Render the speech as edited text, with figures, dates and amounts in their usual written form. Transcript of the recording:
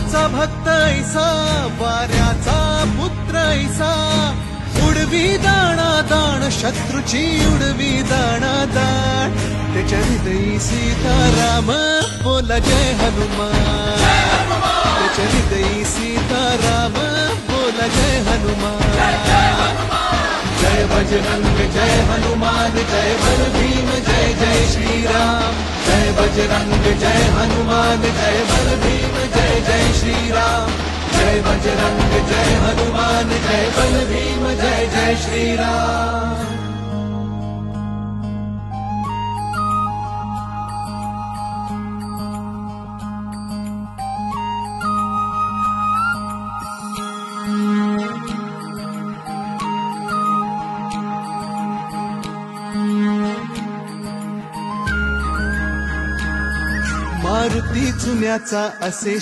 रामाचा भक्त ऐसा वाऱ्याचा पुत्र ऐसा उडवी दाणा दाण शत्रूची उडवी दाणा दाण त्याच्या हृदयी सीताराम बोला जय हनुमान त्याच्या हृदयी सीताराम बोला जय हनुमान जय बजरंग जय हनुमान जय बल भीम जय जय श्रीराम जय बजरंग जय हनुमान जय बल भीम जय जय श्रीराम जय बजरंग जय हनुमान जय बल भीम जय जय श्रीराम। मारुती जुन्याचा असे